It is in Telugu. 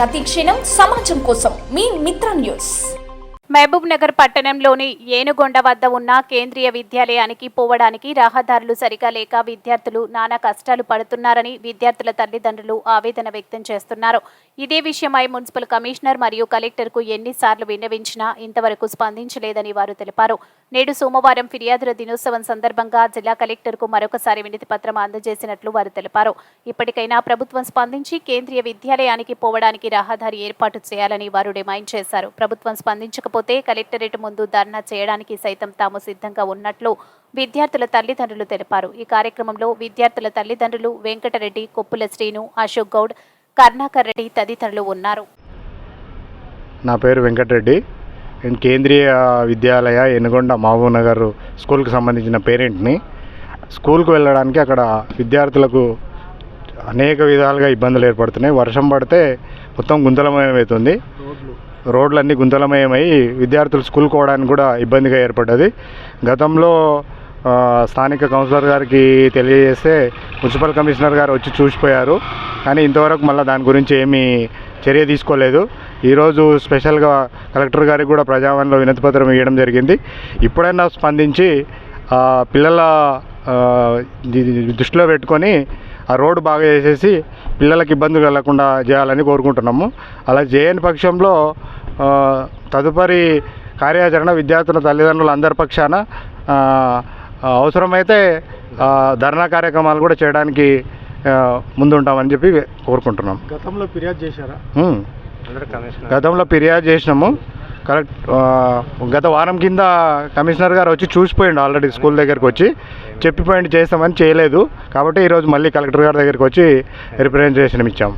ప్రతి క్షణం సమాజం కోసం మీ మిత్ర న్యూస్. మహబూబ్ నగర్ పట్టణంలోని ఏనుగొండ వద్ద ఉన్న కేంద్రీయ విద్యాలయానికి పోవడానికి రహదారులు సరిగా లేక విద్యార్థులు నానా కష్టాలు పడుతున్నారని విద్యార్థుల తల్లిదండ్రులు ఆవేదన వ్యక్తం చేస్తున్నారు. ఇదే విషయమై మున్సిపల్ కమిషనర్ మరియు కలెక్టర్కు ఎన్నిసార్లు విన్నవించినా ఇంతవరకు స్పందించలేదని వారు తెలిపారు. నేడు సోమవారం ఫిర్యాదుల దినోత్సవం సందర్భంగా జిల్లా కలెక్టర్కు మరొకసారి వినతి పత్రం అందజేసినట్లు వారు తెలిపారు. ఇప్పటికైనా ప్రభుత్వం స్పందించి కేంద్రీయ విద్యాలయానికి పోవడానికి రహదారి ఏర్పాటు చేయాలని వారు డిమాండ్ చేశారు. ప్రభుత్వం స్పందించకపోతే కలెక్టరేట్ ముందు ధర్నా చేయడానికి సైతం తాము సిద్ధంగా ఉన్నట్లు విద్యార్థుల తల్లిదండ్రులు తెలిపారు. ఈ కార్యక్రమంలో విద్యార్థుల తల్లిదండ్రులు వెంకటరెడ్డి, కొప్పుల శ్రీను, అశోక్ గౌడ్, కర్ణాకర్ రెడ్డి తదితరులు ఉన్నారు. నా పేరు వెంకటరెడ్డి. నేను కేంద్రీయ విద్యాలయ ఏనుగొండ మహబూబ్ నగర్ స్కూల్కి సంబంధించిన పేరెంట్ని. స్కూల్కి వెళ్ళడానికి అక్కడ విద్యార్థులకు అనేక విధాలుగా ఇబ్బందులు ఏర్పడుతున్నాయి. వర్షం పడితే మొత్తం గుంతలమయమవుతుంది. రోడ్లన్నీ గుంతలమయమై విద్యార్థులు స్కూల్కి పోవడానికి కూడా ఇబ్బందిగా ఏర్పడ్డది. గతంలో స్థానిక కౌన్సిలర్ గారికి తెలియజేస్తే మున్సిపల్ కమిషనర్ గారు వచ్చి చూసిపోయారు. కానీ ఇంతవరకు మళ్ళీ దాని గురించి ఏమీ చర్య తీసుకోలేదు. ఈరోజు స్పెషల్గా కలెక్టర్ గారికి కూడా ప్రజావాణిలో వినతిపత్రం ఇవ్వడం జరిగింది. ఇప్పుడైనా స్పందించి పిల్లల దృష్టిలో పెట్టుకొని ఆ రోడ్డు బాగా చేసేసి పిల్లలకు ఇబ్బంది కలగకుండా చేయాలని కోరుకుంటున్నాము. అలా చేయని పక్షంలో తదుపరి కార్యాచరణ విద్యార్థుల తల్లిదండ్రుల అందరి పక్షాన అవసరమైతే ధర్నా కార్యక్రమాలు కూడా చేయడానికి ముందుంటామని చెప్పి కోరుకుంటున్నాం. గతంలో ఫిర్యాదు చేశారా? గతంలో ఫిర్యాదు చేసినాము. గత వారం కింద కమిషనర్ గారు వచ్చి చూసిపోయిండు. ఆల్రెడీ స్కూల్ దగ్గరికి వచ్చి చెప్పిపోయింది చేస్తామని చేయలేదు. కాబట్టి ఈరోజు మళ్ళీ కలెక్టర్ గారి దగ్గరికి వచ్చి రిప్రజెంటేషన్ ఇచ్చాము.